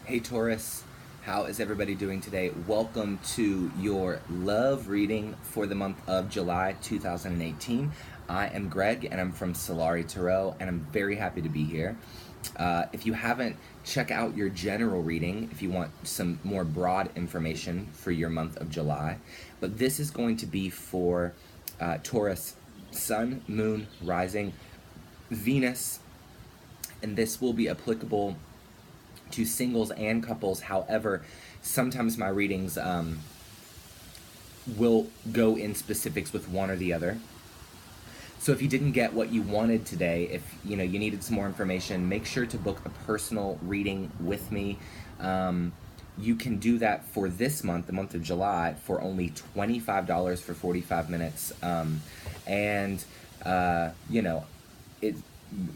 Hey Taurus, how is everybody doing today? Welcome to your love reading for the month of July 2018. I am Greg and I'm from Solari, Tarot, and I'm very happy to be here. If you haven't, check out your general reading if you want some more broad information for your month of July. But this is going to be for Taurus, Sun, Moon, Rising, Venus, and this will be applicable to singles and couples. However, sometimes my readings will go in specifics with one or the other. So if you didn't get what you wanted today, if you needed some more information, make sure to book a personal reading with me. You can do that for this month, the month of July, for only $25 for 45 minutes.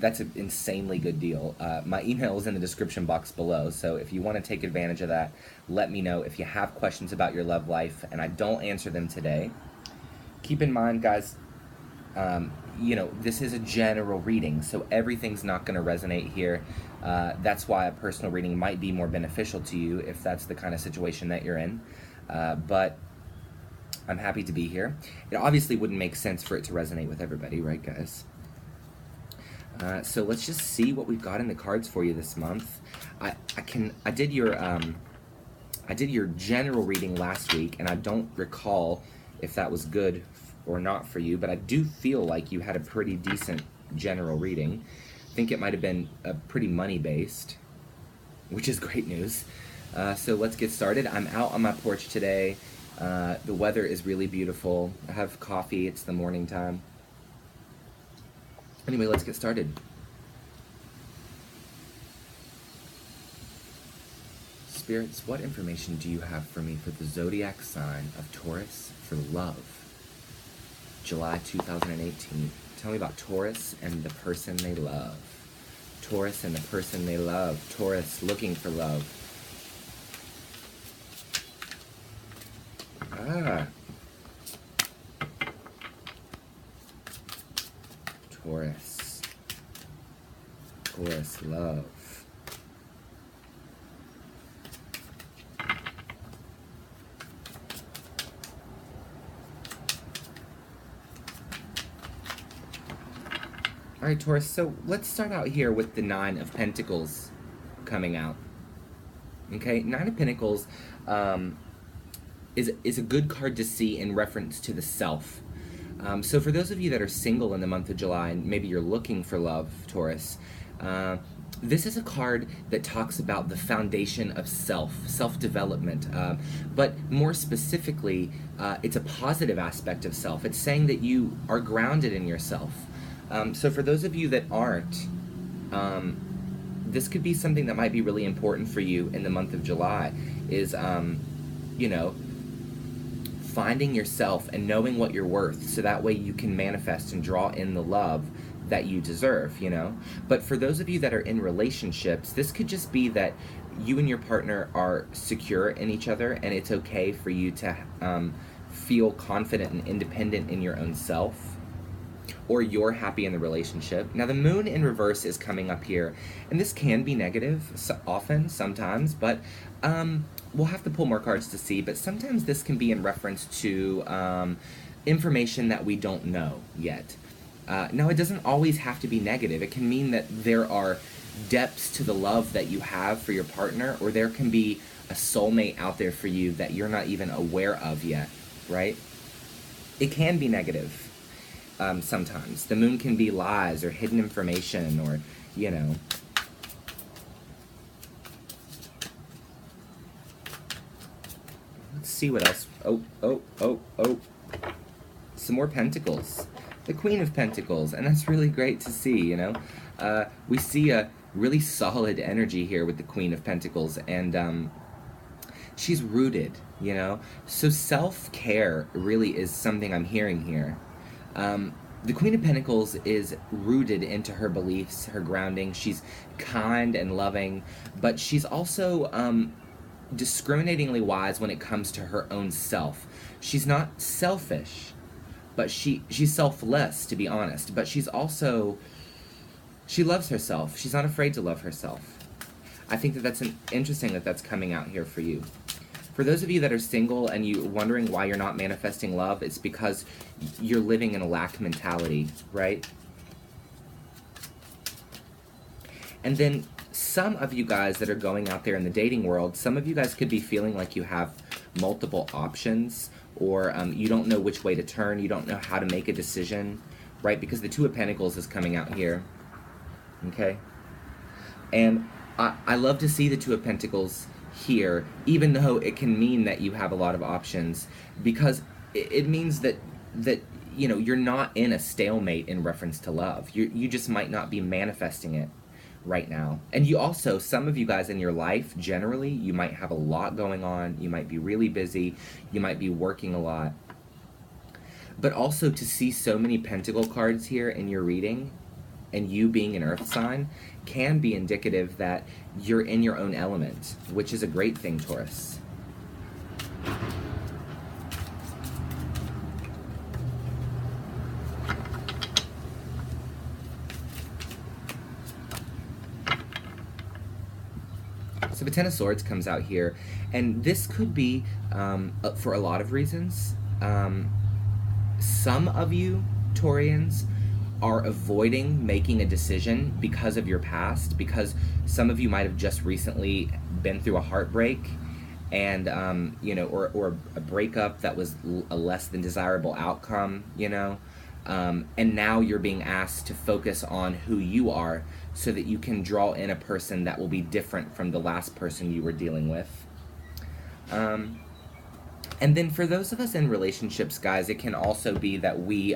That's an insanely good deal. My email is in the description box below, so if you want to take advantage of that, let me know. If you have questions about your love life and I don't answer them today, keep in mind, guys, this is a general reading, so everything's not going to resonate here. That's why a personal reading might be more beneficial to you if that's the kind of situation that you're in. But I'm happy to be here. It obviously wouldn't make sense for it to resonate with everybody, right, guys? So let's just see what we've got in the cards for you this month. I did your general reading last week, and I don't recall if that was good or not for you, but I do feel like you had a pretty decent general reading. I think it might have been pretty money-based, which is great news. So let's get started. I'm out on my porch today. The weather is really beautiful. I have coffee. It's the morning time. Anyway, let's get started. Spirits, what information do you have for me for the zodiac sign of Taurus for love, July 2018? Tell me about Taurus and the person they love. Taurus and the person they love. Taurus looking for love. Taurus, love. All right, Taurus, so let's start out here with the Nine of Pentacles coming out. Okay, Nine of Pentacles is a good card to see in reference to the self. So for those of you that are single in the month of July, and maybe you're looking for love, Taurus, this is a card that talks about the foundation of self-development. But more specifically, it's a positive aspect of self. It's saying that you are grounded in yourself. So for those of you that aren't, this could be something that might be really important for you in the month of July, is, finding yourself and knowing what you're worth, so that way you can manifest and draw in the love that you deserve, But for those of you that are in relationships, this could just be that you and your partner are secure in each other, and it's okay for you to feel confident and independent in your own self, or you're happy in the relationship. Now the moon in reverse is coming up here, and this can be negative sometimes, but we'll have to pull more cards to see, but sometimes this can be in reference to information that we don't know yet. Now, it doesn't always have to be negative. It can mean that there are depths to the love that you have for your partner, or there can be a soulmate out there for you that you're not even aware of yet, right? It can be negative sometimes. The moon can be lies or hidden information, or, Let's see what else. Oh. Some more pentacles. The Queen of Pentacles, and that's really great to see, We see a really solid energy here with the Queen of Pentacles, and she's rooted, So self-care really is something I'm hearing here. The Queen of Pentacles is rooted into her beliefs, her grounding. She's kind and loving, but she's also discriminatingly wise when it comes to her own self. She's not selfish, but she's selfless, to be honest. But she's also, she loves herself. She's not afraid to love herself. I think that that's interesting that that's coming out here for you. For those of you that are single and you wondering why you're not manifesting love, it's because you're living in a lack mentality, right? And then some of you guys that are going out there in the dating world, some of you guys could be feeling like you have multiple options, or you don't know which way to turn, you don't know how to make a decision, right? Because the Two of Pentacles is coming out here, okay? And I love to see the Two of Pentacles here, even though it can mean that you have a lot of options, because it means that you know, you're not in a stalemate in reference to love. You just might not be manifesting it right now. And you also, some of you guys in your life, generally, you might have a lot going on, you might be really busy, you might be working a lot. But also to see so many Pentacle cards here in your reading, and you being an Earth sign, can be indicative that you're in your own element, which is a great thing, Taurus. So the Ten of Swords comes out here, and this could be for a lot of reasons. Some of you, Taurians, are avoiding making a decision because of your past, because some of you might have just recently been through a heartbreak, and you know, or a breakup that was a less than desirable outcome, you know, and now you're being asked to focus on who you are so that you can draw in a person that will be different from the last person you were dealing with. And then for those of us in relationships, guys, it can also be that we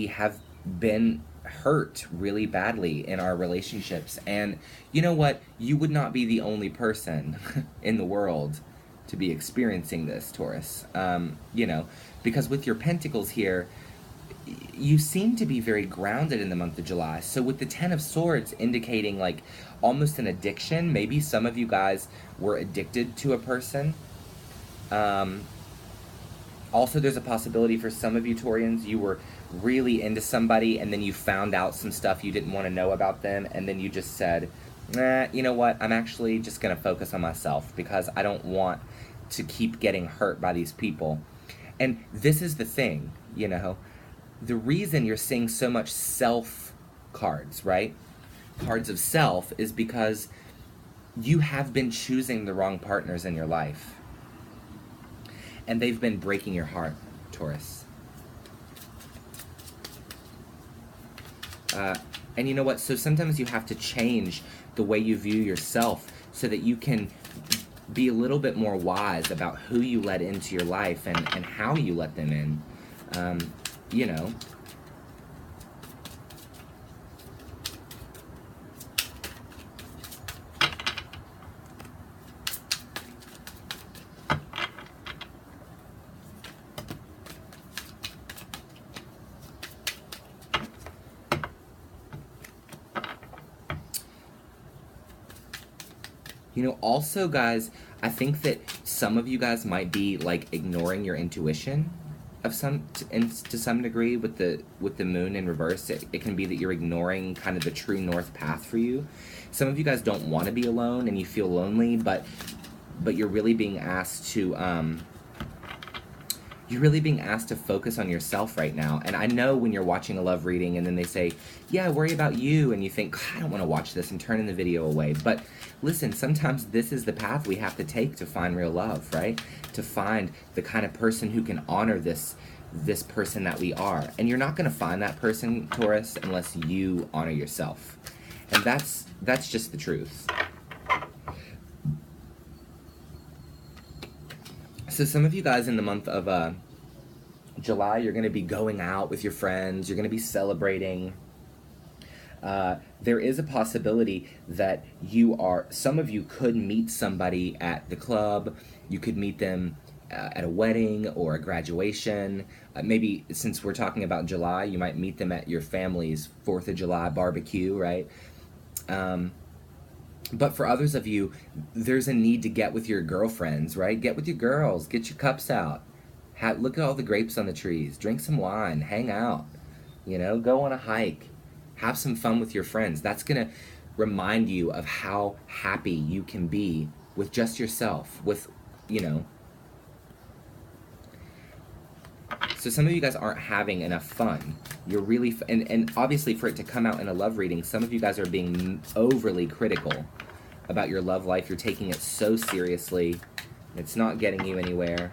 have been hurt really badly in our relationships. And you know what? You would not be the only person in the world to be experiencing this, Taurus. You know, because with your Pentacles here, you seem to be very grounded in the month of July. So with the Ten of Swords indicating like almost an addiction, maybe some of you guys were addicted to a person. Also, there's a possibility for some of you Taurians, you were really into somebody and then you found out some stuff you didn't want to know about them, and then you just said, nah, you know what, I'm actually just going to focus on myself because I don't want to keep getting hurt by these people. And this is the thing, you know, the reason you're seeing so much self cards, right? Cards of self, is because you have been choosing the wrong partners in your life. And they've been breaking your heart, Taurus. And you know what? So sometimes you have to change the way you view yourself so that you can be a little bit more wise about who you let into your life and how you let them in. You know. You know, also, guys, I think that some of you guys might be like ignoring your intuition of to some degree with the moon in reverse. It can be that you're ignoring kind of the true north path for you. Some of you guys don't want to be alone and you feel lonely, but you're really being asked to focus on yourself right now. And I know when you're watching a love reading and then they say, yeah, worry about you, and you think, I don't want to watch this, and turning the video away. But listen, sometimes this is the path we have to take to find real love, right? To find the kind of person who can honor this person that we are. And you're not going to find that person, Taurus, unless you honor yourself. And that's just the truth. So some of you guys in the month of July, you're going to be going out with your friends, you're going to be celebrating. There is a possibility that some of you could meet somebody at the club, you could meet them at a wedding or a graduation. Maybe since we're talking about July, you might meet them at your family's 4th of July barbecue, right? But for others of you, there's a need to get with your girlfriends, right? Get with your girls, get your cups out. Look at all the grapes on the trees, drink some wine, hang out, you know, go on a hike, have some fun with your friends. That's gonna remind you of how happy you can be with just yourself, with, you know. So some of you guys aren't having enough fun. You're really, and obviously for it to come out in a love reading, some of you guys are being overly critical about your love life. You're taking it so seriously. It's not getting you anywhere,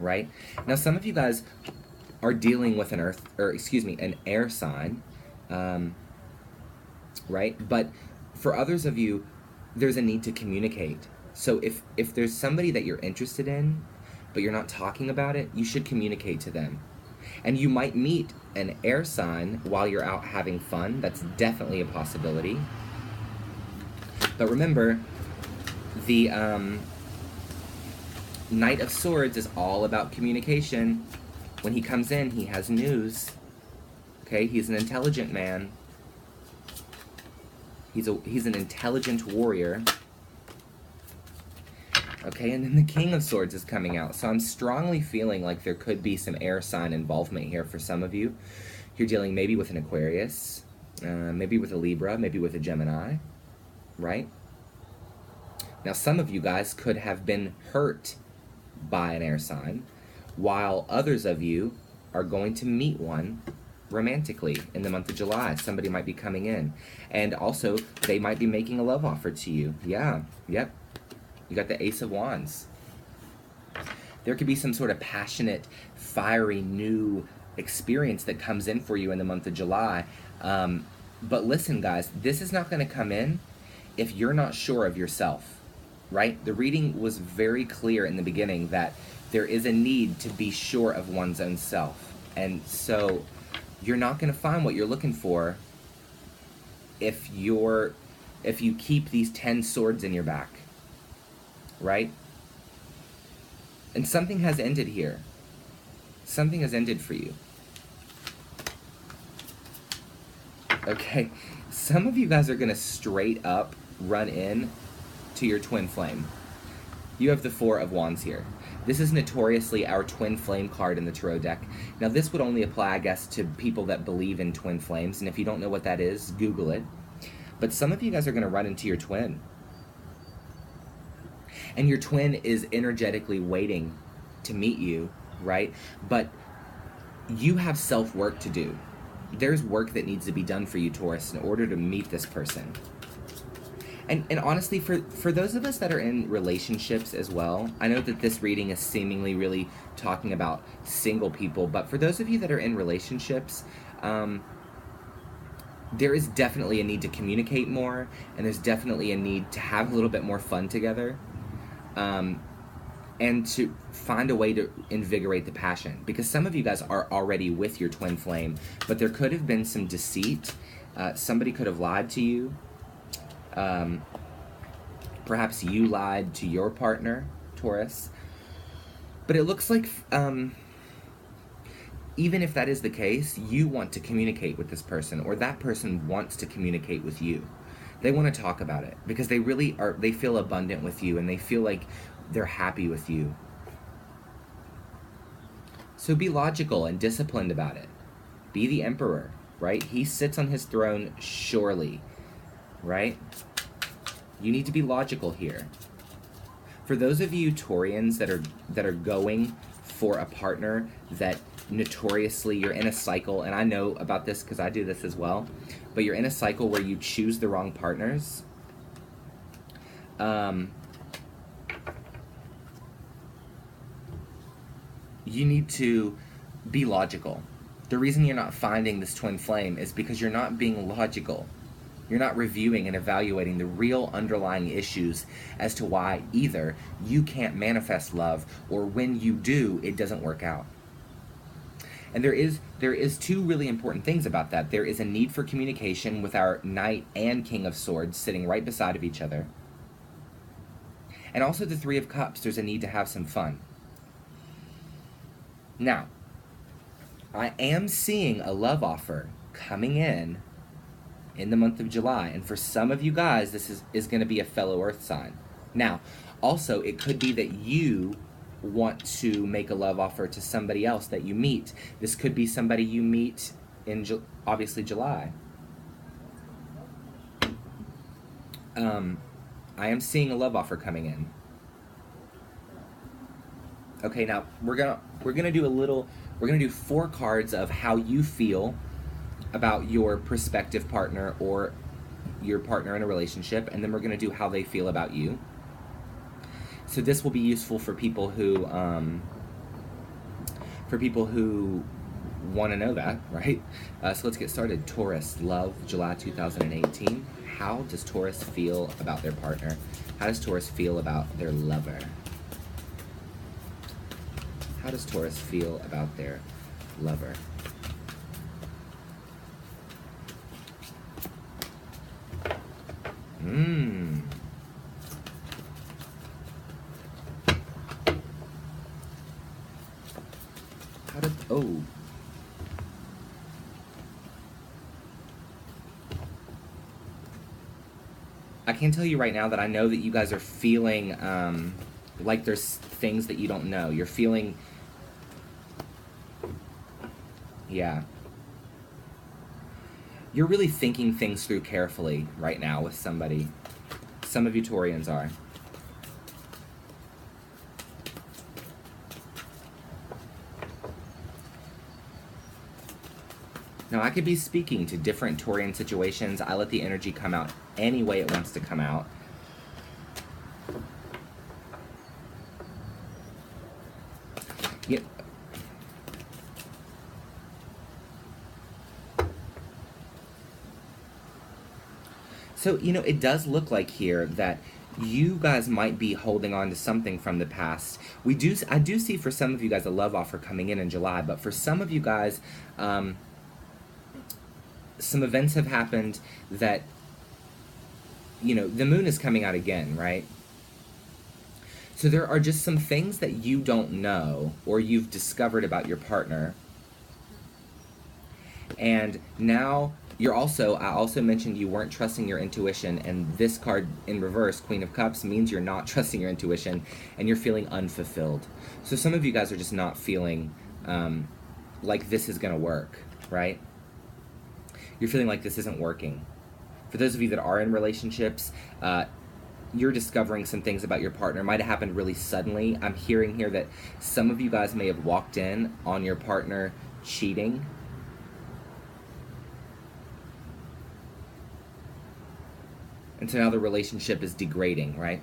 right? Now, some of you guys are dealing with an air sign, right? But for others of you, there's a need to communicate. So if there's somebody that you're interested in, but you're not talking about it, you should communicate to them. And you might meet an air sign while you're out having fun. That's definitely a possibility. But remember, the Knight of Swords is all about communication. When he comes in, he has news. Okay, he's an intelligent man. He's an intelligent warrior. Okay, and then the King of Swords is coming out. So I'm strongly feeling like there could be some air sign involvement here for some of you. You're dealing maybe with an Aquarius, maybe with a Libra, maybe with a Gemini, right? Now, some of you guys could have been hurt by an air sign, while others of you are going to meet one romantically in the month of July. Somebody might be coming in. And also, they might be making a love offer to you. Yeah, yep. You got the Ace of Wands. There could be some sort of passionate, fiery, new experience that comes in for you in the month of July. But listen, guys, this is not going to come in if you're not sure of yourself, right? The reading was very clear in the beginning that there is a need to be sure of one's own self. And so you're not going to find what you're looking for if you keep these 10 swords in your back. Right? And something has ended here. Something has ended for you. Okay, some of you guys are going to straight up run in to your twin flame. You have the Four of Wands here. This is notoriously our twin flame card in the tarot deck. Now, this would only apply, I guess, to people that believe in twin flames, and if you don't know what that is, Google it. But some of you guys are going to run into your twin. And your twin is energetically waiting to meet you, right? But you have self-work to do. There's work that needs to be done for you, Taurus, in order to meet this person. And honestly, for those of us that are in relationships as well, I know that this reading is seemingly really talking about single people, but for those of you that are in relationships, there is definitely a need to communicate more, and there's definitely a need to have a little bit more fun together. And to find a way to invigorate the passion. Because some of you guys are already with your twin flame, but there could have been some deceit. Somebody could have lied to you. Perhaps you lied to your partner, Taurus. But it looks like, even if that is the case, you want to communicate with this person, or that person wants to communicate with you. They want to talk about it because they really are, they feel abundant with you and they feel like they're happy with you. So be logical and disciplined about it. Be the emperor, right? He sits on his throne surely, right? You need to be logical here. For those of you Taurians that are going for a partner that notoriously you're in a cycle, and I know about this because I do this as well, but you're in a cycle where you choose the wrong partners. You need to be logical. The reason you're not finding this twin flame is because you're not being logical. You're not reviewing and evaluating the real underlying issues as to why either you can't manifest love, or when you do, it doesn't work out. And there is two really important things about that. There is a need for communication with our Knight and King of Swords sitting right beside of each other. And also the Three of Cups, there's a need to have some fun. Now, I am seeing a love offer coming in the month of July. And for some of you guys, this is going to be a fellow earth sign. Now, also, it could be that you want to make a love offer to somebody else that you meet. This could be somebody you meet in, obviously, July. I am seeing a love offer coming in. Okay, now we're gonna do 4 cards of how you feel about your prospective partner or your partner in a relationship, and then we're gonna do how they feel about you. So this will be useful for people who want to know that, right? So let's get started. Taurus, love, July 2018. How does Taurus feel about their partner? How does Taurus feel about their lover? How does Taurus feel about their lover? How does, oh. I can tell you right now that I know that you guys are feeling like there's things that you don't know. You're feeling, yeah. You're really thinking things through carefully right now with somebody. Some of you Taurians are. Now, I could be speaking to different Taurian situations. I let the energy come out any way it wants to come out. Yeah. So, you know, it does look like here that you guys might be holding on to something from the past. I do see for some of you guys a love offer coming in July, but for some of you guys, some events have happened that, you know, the moon is coming out again, right? So there are just some things that you don't know or you've discovered about your partner. And now I also mentioned you weren't trusting your intuition, and this card in reverse, Queen of Cups, means you're not trusting your intuition and you're feeling unfulfilled. So some of you guys are just not feeling like this is gonna work, right? You're feeling like this isn't working. For those of you that are in relationships, you're discovering some things about your partner. It might have happened really suddenly. I'm hearing here that some of you guys may have walked in on your partner cheating. And so now the relationship is degrading, right?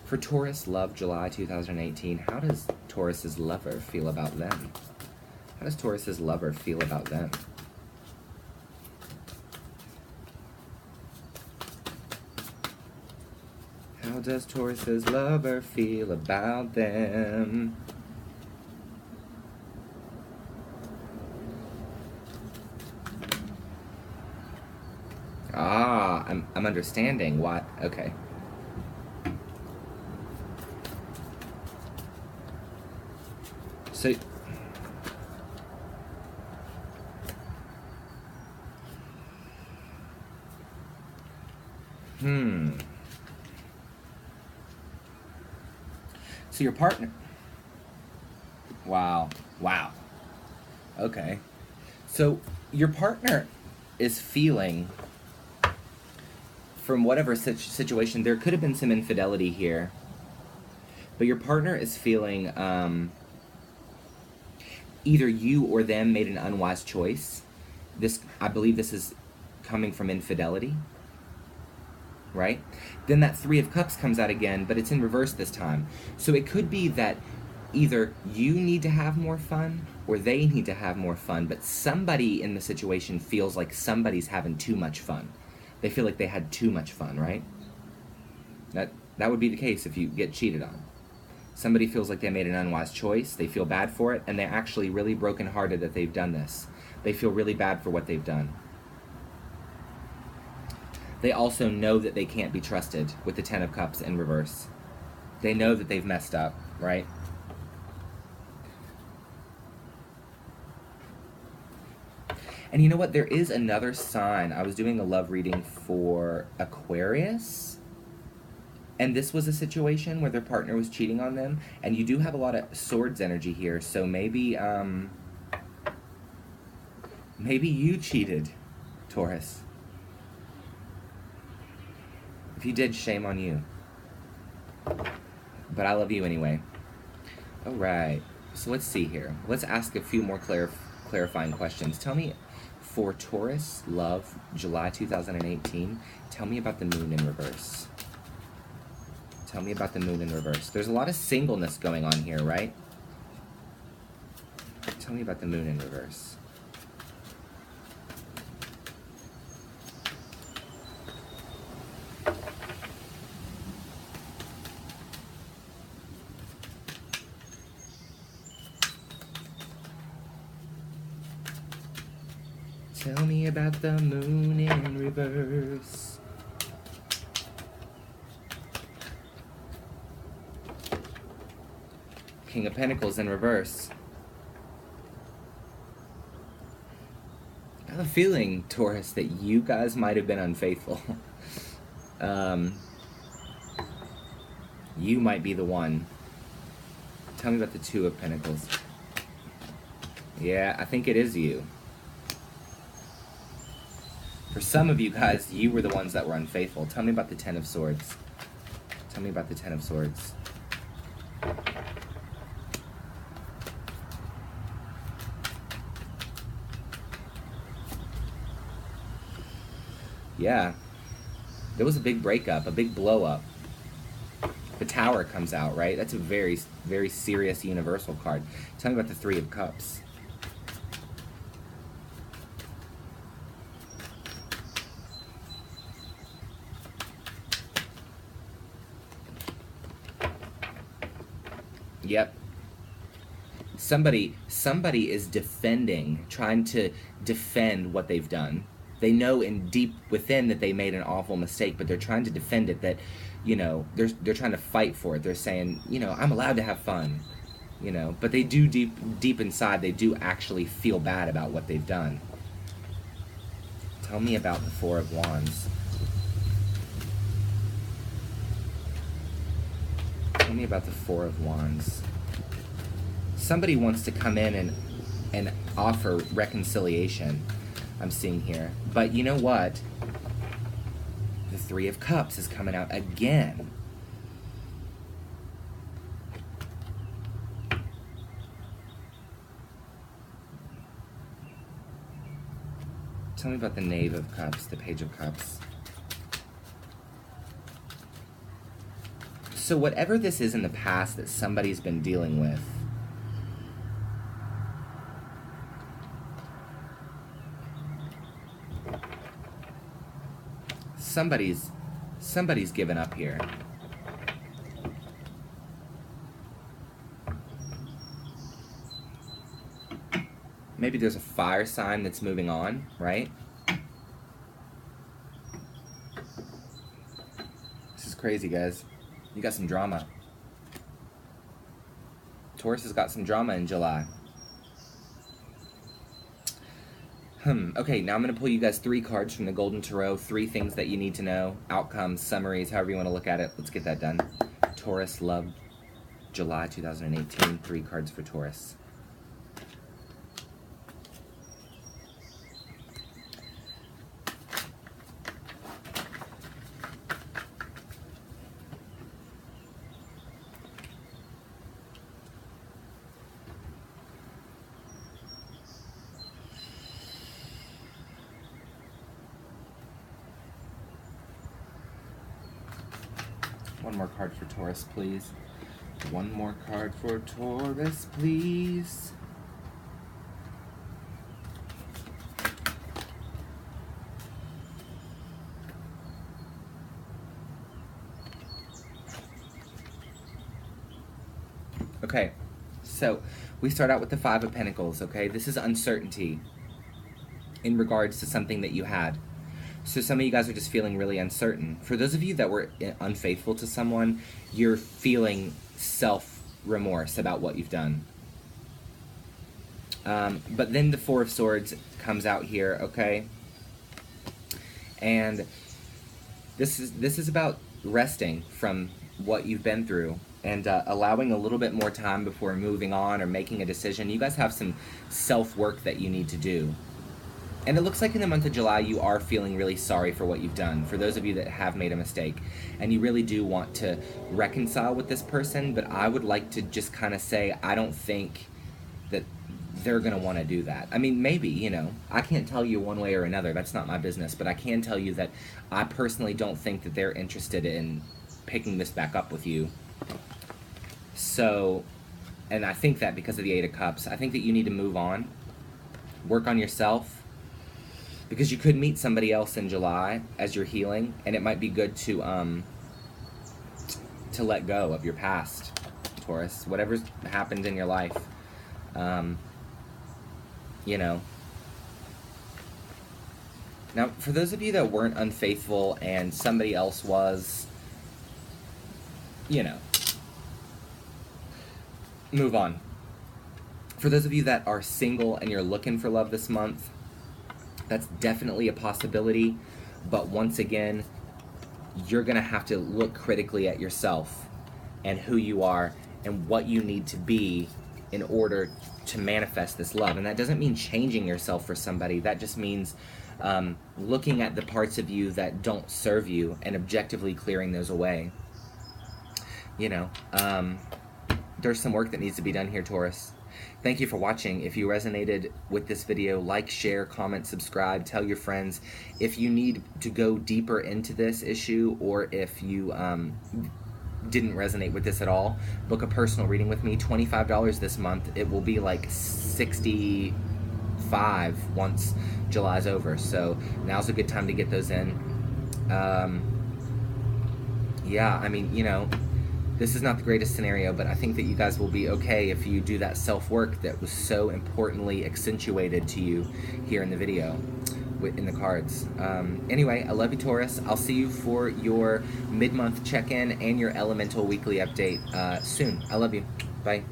For Taurus, love, July 2018, how does Taurus's lover feel about them? How does Taurus's lover feel about them? How does Taurus's lover feel about them? Ah, I'm understanding why. Okay. So So your partner. Wow. Okay. So your partner is feeling, from whatever situation, there could have been some infidelity here, but your partner is feeling either you or them made an unwise choice. I believe this is coming from infidelity, right? Then that 3 of Cups comes out again, but it's in reverse this time. So it could be that either you need to have more fun or they need to have more fun, but somebody in the situation feels like somebody's having too much fun. They feel like they had too much fun, right? That would be the case if you get cheated on. Somebody feels like they made an unwise choice, they feel bad for it, and they're actually really brokenhearted that they've done this. They feel really bad for what they've done. They also know that they can't be trusted with the 10 of Cups in reverse. They know that they've messed up, right? And you know what? There is another sign. I was doing a love reading for Aquarius, and this was a situation where their partner was cheating on them, and you do have a lot of swords energy here, so maybe you cheated, Taurus. If you did, shame on you. But I love you anyway. All right. So let's see here. Let's ask a few more clarifying questions. Tell me, for Taurus, love, July 2018, tell me about the moon in reverse. Tell me about the moon in reverse. There's a lot of singleness going on here, right? Tell me about the moon in reverse. Tell me about the moon in reverse. King of Pentacles in reverse. I have a feeling, Taurus, that you guys might have been unfaithful. You might be the one. Tell me about the Two of Pentacles. Yeah, I think it is you. For some of you guys, you were the ones that were unfaithful. Tell me about the Ten of Swords. Tell me about the Ten of Swords. Yeah. There was a big breakup, a big blow up. The Tower comes out, right? That's a very, very serious universal card. Tell me about the Three of Cups. Yep. Somebody is defending, trying to defend what they've done. They know in deep within that they made an awful mistake, but they're trying to defend it, that, you know, they're trying to fight for it. They're saying, you know, I'm allowed to have fun, you know, but they do deep inside, they do actually feel bad about what they've done. Tell me about the Four of Wands. Tell me about the Four of Wands. Somebody wants to come in and offer reconciliation, I'm seeing here. But you know what? The Three of Cups is coming out again. Tell me about the Knave of Cups, the Page of Cups. So whatever this is in the past that somebody's been dealing with, somebody's given up here. Maybe there's a fire sign that's moving on, right? This is crazy, guys. You got some drama. Taurus has got some drama in July. Okay, now I'm going to pull you guys 3 cards from the Golden Tarot. 3 things that you need to know. Outcomes, summaries, however you want to look at it. Let's get that done. Taurus, love, July 2018. 3 cards for Taurus. One more card for Taurus, please. One more card for Taurus, please. Okay, so we start out with the Five of Pentacles, okay? This is uncertainty in regards to something that you had. So some of you guys are just feeling really uncertain. For those of you that were unfaithful to someone, you're feeling self-remorse about what you've done. But then the Four of Swords comes out here, okay? And this is about resting from what you've been through and allowing a little bit more time before moving on or making a decision. You guys have some self-work that you need to do. And it looks like in the month of July, you are feeling really sorry for what you've done. For those of you that have made a mistake, and you really do want to reconcile with this person, but I would like to just kind of say, I don't think that they're going to want to do that. I mean, maybe, you know, I can't tell you one way or another. That's not my business. But I can tell you that I personally don't think that they're interested in picking this back up with you. So, and I think that because of the Eight of Cups, I think that you need to move on, work on yourself, because you could meet somebody else in July as you're healing, and it might be good to let go of your past, Taurus. Whatever's happened in your life, you know. Now, for those of you that weren't unfaithful and somebody else was, you know, move on. For those of you that are single and you're looking for love this month, that's definitely a possibility, but once again, you're gonna have to look critically at yourself and who you are and what you need to be in order to manifest this love. And that doesn't mean changing yourself for somebody. That just means looking at the parts of you that don't serve you and objectively clearing those away. You know, there's some work that needs to be done here, Taurus. Thank you for watching. If you resonated with this video, like, share, comment, subscribe, tell your friends. If you need to go deeper into this issue, or if you didn't resonate with this at all, book a personal reading with me. $25 this month. It will be like $65 once July's over. So now's a good time to get those in. Yeah, I mean, you know, this is not the greatest scenario, but I think that you guys will be okay if you do that self-work that was so importantly accentuated to you here in the video, in the cards. Anyway, I love you, Taurus. I'll see you for your mid-month check-in and your elemental weekly update soon. I love you. Bye.